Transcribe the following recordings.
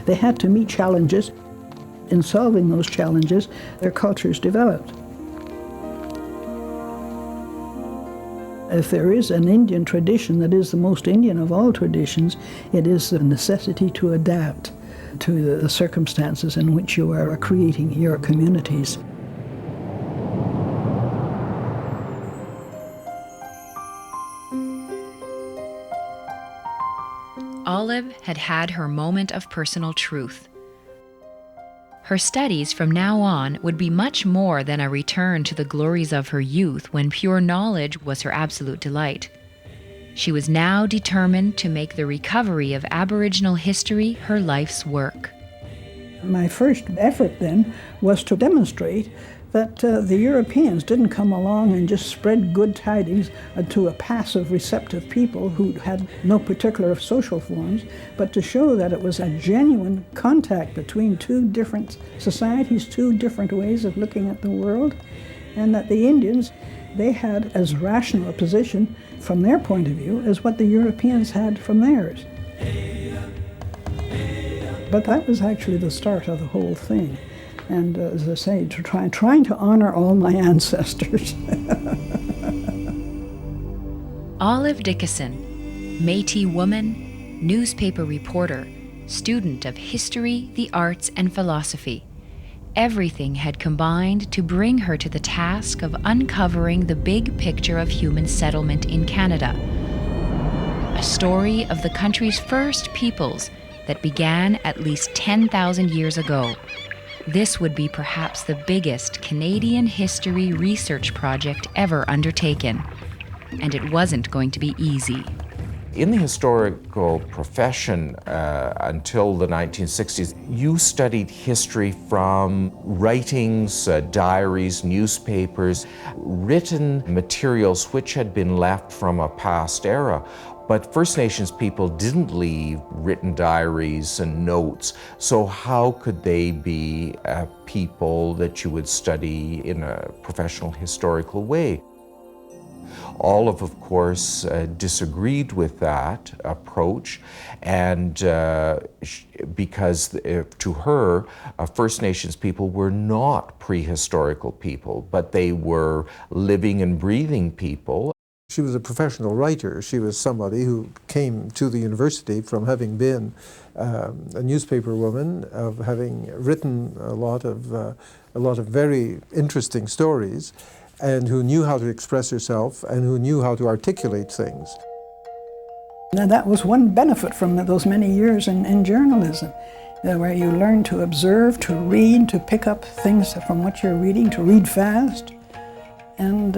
They had to meet challenges. In solving those challenges, their cultures developed. If there is an Indian tradition that is the most Indian of all traditions, it is the necessity to adapt to the circumstances in which you are creating your communities. Olive had had her moment of personal truth. Her studies from now on would be much more than a return to the glories of her youth when pure knowledge was her absolute delight. She was now determined to make the recovery of Aboriginal history her life's work. My first effort then was to demonstrate that the Europeans didn't come along and just spread good tidings to a passive, receptive people who had no particular social forms, but to show that it was a genuine contact between two different societies, two different ways of looking at the world, and that the Indians, they had as rational a position from their point of view as what the Europeans had from theirs. But that was actually the start of the whole thing. And as I say, trying to honor all my ancestors. Olive Dickinson, Métis woman, newspaper reporter, student of history, the arts, and philosophy. Everything had combined to bring her to the task of uncovering the big picture of human settlement in Canada. A story of the country's first peoples that began at least 10,000 years ago. This would be perhaps the biggest Canadian history research project ever undertaken, and it wasn't going to be easy. In the historical profession until the 1960s, you studied history from writings, diaries, newspapers, written materials which had been left from a past era. But First Nations people didn't leave written diaries and notes, so how could they be people that you would study in a professional historical way? Olive, of course, disagreed with that approach, and because to her, First Nations people were not prehistorical people, but they were living and breathing people. She was a professional writer. She was somebody who came to the university from having been a newspaper woman, of having written a lot of very interesting stories, and who knew how to express herself and who knew how to articulate things. Now that was one benefit from those many years in journalism, where you learn to observe, to read, to pick up things from what you're reading, to read fast, and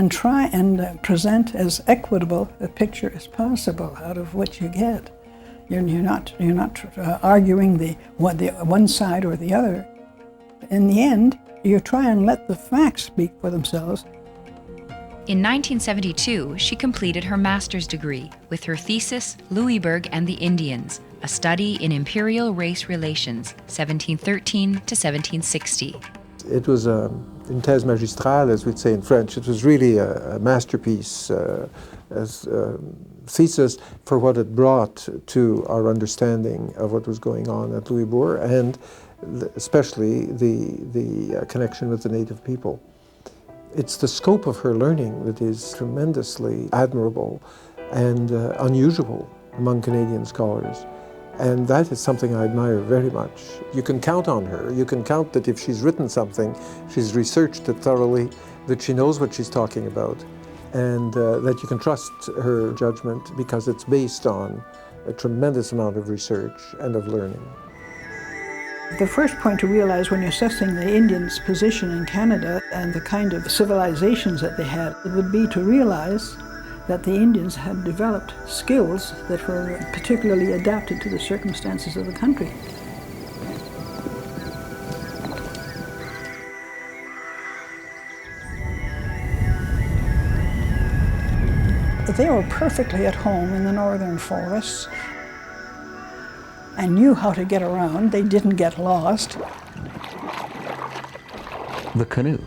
try and present as equitable a picture as possible out of what you get. You're not arguing the one side or the other. In the end, you try and let the facts speak for themselves. In 1972, she completed her master's degree with her thesis, Louisbourg and the Indians, a study in imperial race relations, 1713 to 1760. It was une thèse magistrale, as we'd say in French. It was really a masterpiece, as a thesis for what it brought to our understanding of what was going on at Louisbourg, and especially the connection with the native people. It's the scope of her learning that is tremendously admirable and unusual among Canadian scholars. And that is something I admire very much. You can count on her. You can count that if she's written something, she's researched it thoroughly, that she knows what she's talking about, and that you can trust her judgment because it's based on a tremendous amount of research and of learning. The first point to realize when you're assessing the Indians' position in Canada and the kind of civilizations that they had would be to realize that the Indians had developed skills that were particularly adapted to the circumstances of the country. They were perfectly at home in the northern forests and knew how to get around. They didn't get lost. The canoe.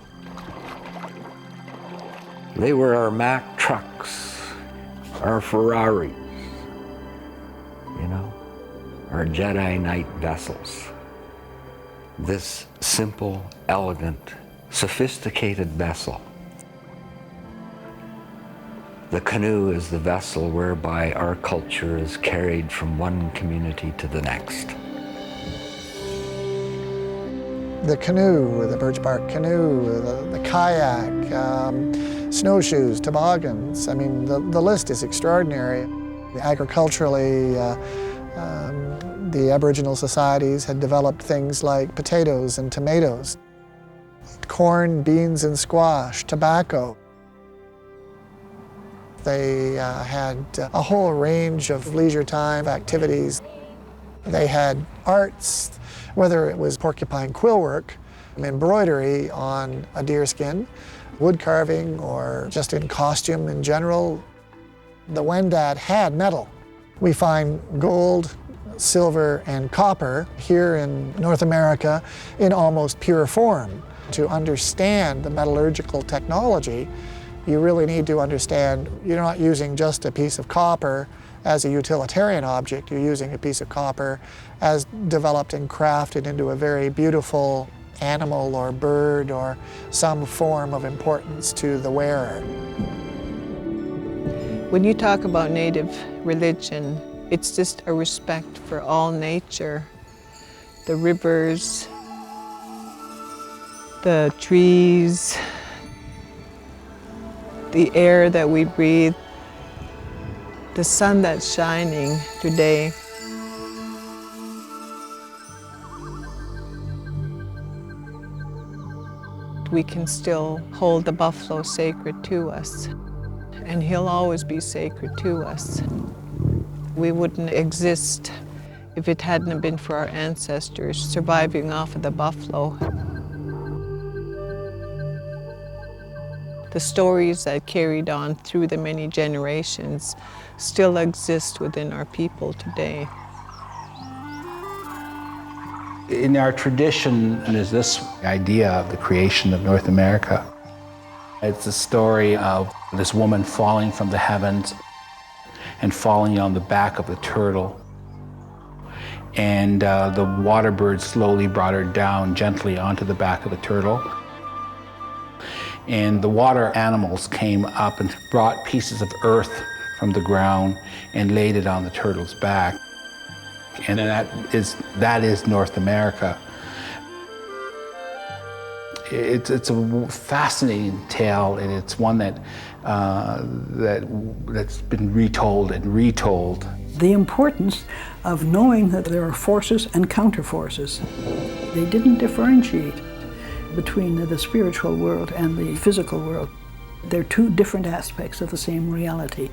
They were our Mack trucks, our Ferraris, are Jedi Knight vessels. This simple, elegant, sophisticated vessel. The canoe is the vessel whereby our culture is carried from one community to the next. The canoe, the birch bark canoe, the kayak, snowshoes, toboggans. I mean, the list is extraordinary. Agriculturally, the Aboriginal societies had developed things like potatoes and tomatoes, corn, beans, and squash, tobacco. They had a whole range of leisure time activities. They had arts, whether it was porcupine quill work, embroidery on a deer skin, wood carving, or just in costume in general. The Wendat had metal. We find gold, silver, and copper here in North America in almost pure form. To understand the metallurgical technology, you really need to understand you're not using just a piece of copper as a utilitarian object. You're using a piece of copper as developed and crafted into a very beautiful animal or bird or some form of importance to the wearer. When you talk about Native religion, it's just a respect for all nature, the rivers, the trees, the air that we breathe, the sun that's shining today. We can still hold the buffalo sacred to us, and he'll always be sacred to us. We wouldn't exist if it hadn't been for our ancestors surviving off of the buffalo. The stories that carried on through the many generations still exist within our people today. In our tradition is this idea of the creation of North America. It's a story of this woman falling from the heavens and falling on the back of a turtle. And the water bird slowly brought her down gently onto the back of the turtle. And the water animals came up and brought pieces of earth from the ground and laid it on the turtle's back. And that is North America. It's a fascinating tale, and it's one that's been retold and retold. The importance of knowing that there are forces and counterforces. They didn't differentiate between the spiritual world and the physical world. They're two different aspects of the same reality.